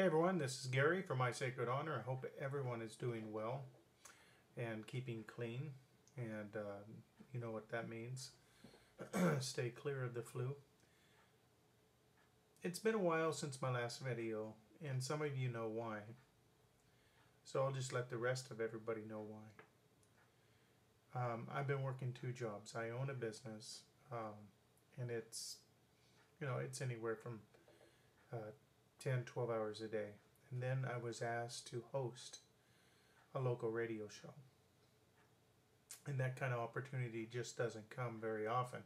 Hey everyone, this is Gary from My Sacred Honor. I hope everyone is doing well and keeping clean. And you know what that means. Stay clear of the flu. It's been a while since my last video, and some of you know why. So I'll just let the rest of everybody know why. I've been working two jobs. I own a business, and it's anywhere from uh, 10, 12 hours a day. And then I was asked to host a local radio show. And that kind of opportunity just doesn't come very often.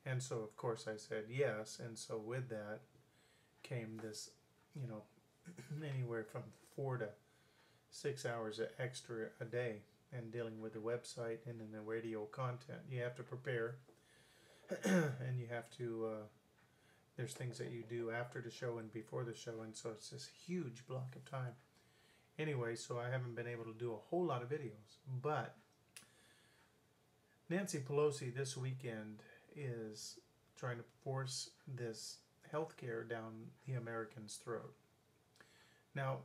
And so, of course, I said yes. And so, with that came this, anywhere from 4 to 6 hours extra a day and dealing with the website and then the radio content. You have to prepare and you have to there's things that you do after the show and before the show, and so it's this huge block of time. Anyway, so I haven't been able to do a whole lot of videos, but Nancy Pelosi this weekend is trying to force this health care down the Americans' throat. Now,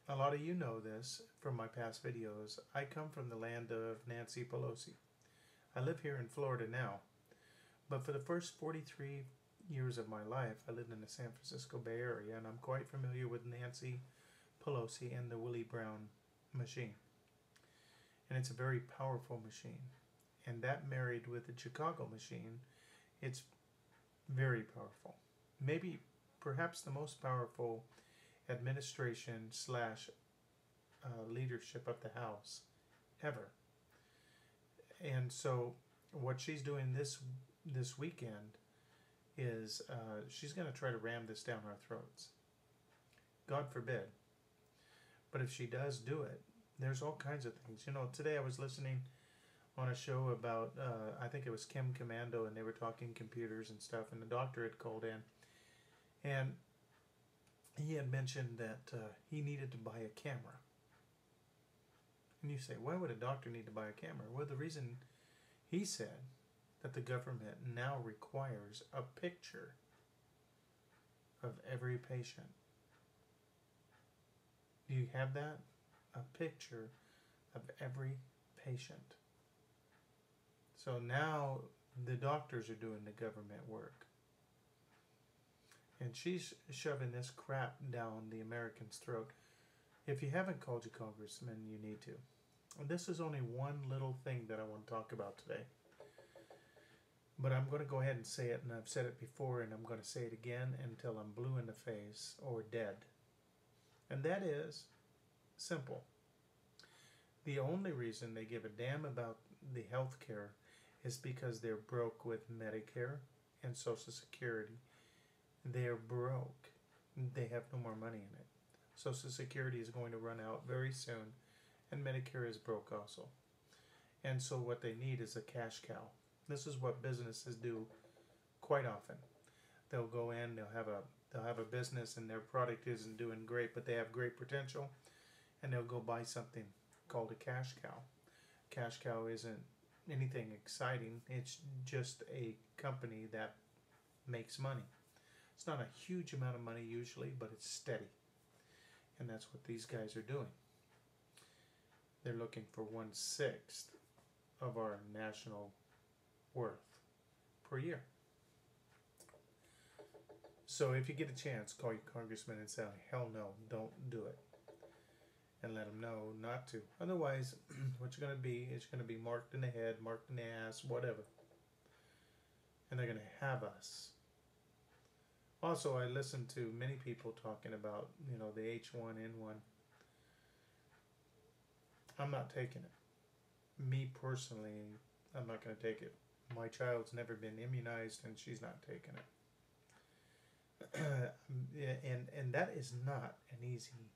a lot of you know this from my past videos. I come from the land of Nancy Pelosi. I live here in Florida now, but for the first 43 years of my life, I lived in the San Francisco Bay Area, and I'm quite familiar with Nancy Pelosi and the Willie Brown machine. And it's a very powerful machine. And that married with the Chicago machine, it's very powerful. Maybe, perhaps the most powerful administration slash leadership of the House ever. And so what she's doing this weekend is she's going to try to ram this down our throats. God forbid. But if she does do it, there's all kinds of things. Today I was listening on a show about, I think it was Kim Commando, and they were talking computers and stuff, and the doctor had called in, and he had mentioned that he needed to buy a camera. And you say, why would a doctor need to buy a camera? Well, the reason he said that the government now requires a picture of every patient. Do you have that? A picture of every patient. So now the doctors are doing the government work. And she's shoving this crap down the Americans' throat. If you haven't called your congressman, you need to. And this is only one little thing that I want to talk about today. But I'm going to go ahead and say it, and I've said it before, and I'm going to say it again until I'm blue in the face or dead. And that is simple. The only reason they give a damn about the health care is because they're broke with Medicare and Social Security. They're broke. They have no more money in it. Social Security is going to run out very soon, and Medicare is broke also. And so what they need is a cash cow. This is what businesses do quite often. They'll go in, they'll have a business, and their product isn't doing great, but they have great potential, and they'll go buy something called a cash cow. Cash cow isn't anything exciting. It's just a company that makes money. It's not a huge amount of money usually, but it's steady. And that's what these guys are doing. They're looking for 1/6 of our national worth per year. So if you get a chance, call your congressman and say, hell no, don't do it. And let them know not to. Otherwise, what you're going to be is going to be marked in the head, marked in the ass, whatever. And they're going to have us. Also, I listen to many people talking about, the H1N1. I'm not taking it. Me personally, I'm not going to take it. My child's never been immunized, and she's not taking it. and that is not an easy.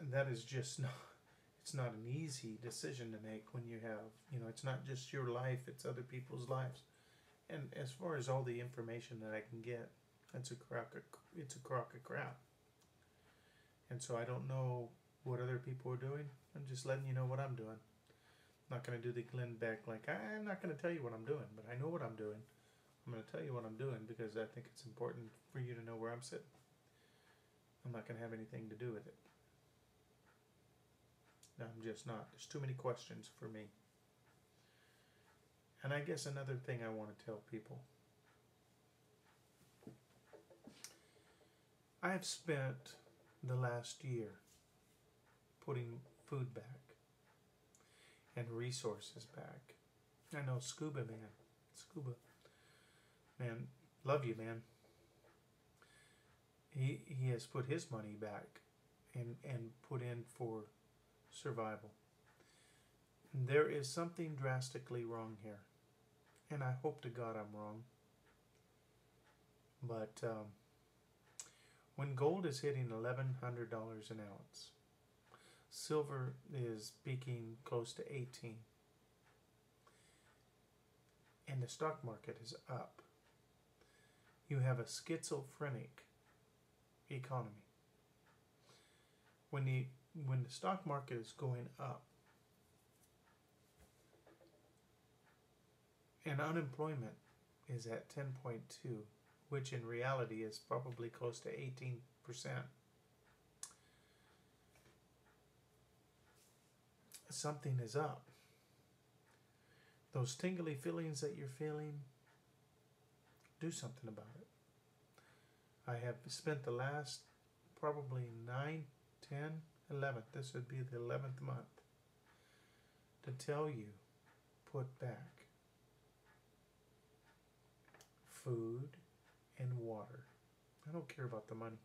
That is just not. It's not an easy decision to make when you have. It's not just your life; it's other people's lives. And as far as all the information that I can get, it's a crock of crap. And so I don't know what other people are doing. I'm just letting you know what I'm doing. I'm not going to do the Glenn Beck, like, I'm not going to tell you what I'm doing, but I know what I'm doing. I'm going to tell you what I'm doing because I think it's important for you to know where I'm sitting. I'm not going to have anything to do with it. No, I'm just not. There's too many questions for me. And I guess another thing I want to tell people. I have spent the last year putting food back and resources back. I know Scuba man, love you, man. He has put his money back and put in for survival. There is something drastically wrong here, and I hope to God I'm wrong. But when gold is hitting $1,100 an ounce, silver is peaking close to 18, and the stock market is up, you have a schizophrenic economy. When the stock market is going up and unemployment is at 10.2, which in reality is probably close to 18%. Something is up. Those tingly feelings that you're feeling, do something about it. I have spent the last probably 9, 10, 11, this would be the 11th month, to tell you, put back food and water. I don't care about the money.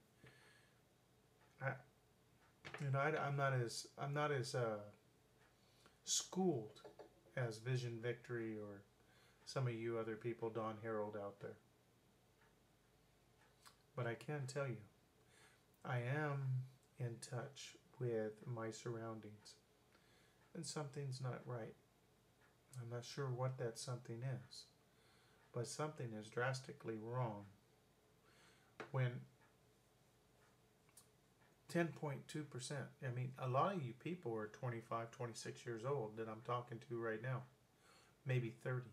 I'm not as schooled as Vision Victory or some of you other people, Don Harold out there. But I can tell you, I am in touch with my surroundings, and something's not right. I'm not sure what that something is, but something is drastically wrong when 10.2%, I mean, a lot of you people are 25, 26 years old that I'm talking to right now, maybe 30.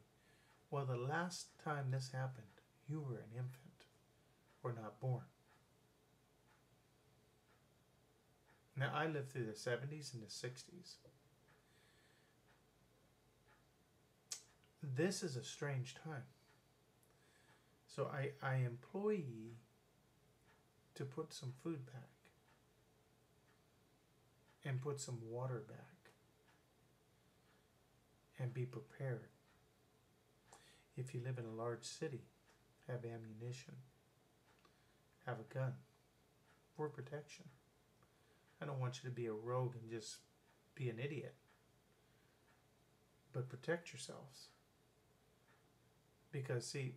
Well, the last time this happened, you were an infant or not born. Now, I lived through the 70s and the 60s. This is a strange time. So I employ you to put some food back and put some water back and be prepared. If you live in a large city, have ammunition, have a gun for protection. I don't want you to be a rogue and just be an idiot, but protect yourselves. Because see,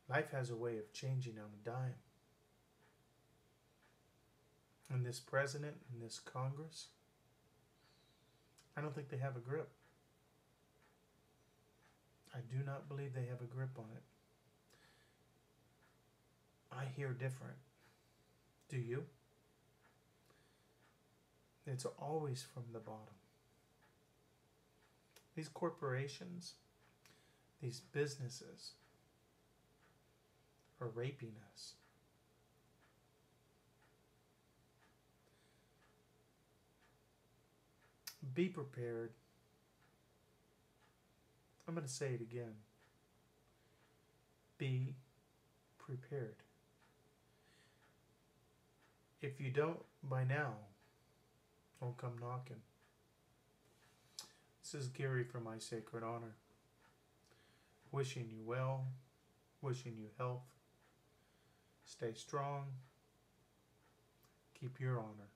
life has a way of changing on a dime. And this president and this Congress, I don't think they have a grip. I do not believe they have a grip on it. I hear different. Do you? It's always from the bottom. These corporations, these businesses are raping us. Be prepared. I'm going to say it again. Be prepared. If you don't by now, don't come knocking. This is Gary from My Sacred Honor. Wishing you well, wishing you health. Stay strong. Keep your honor.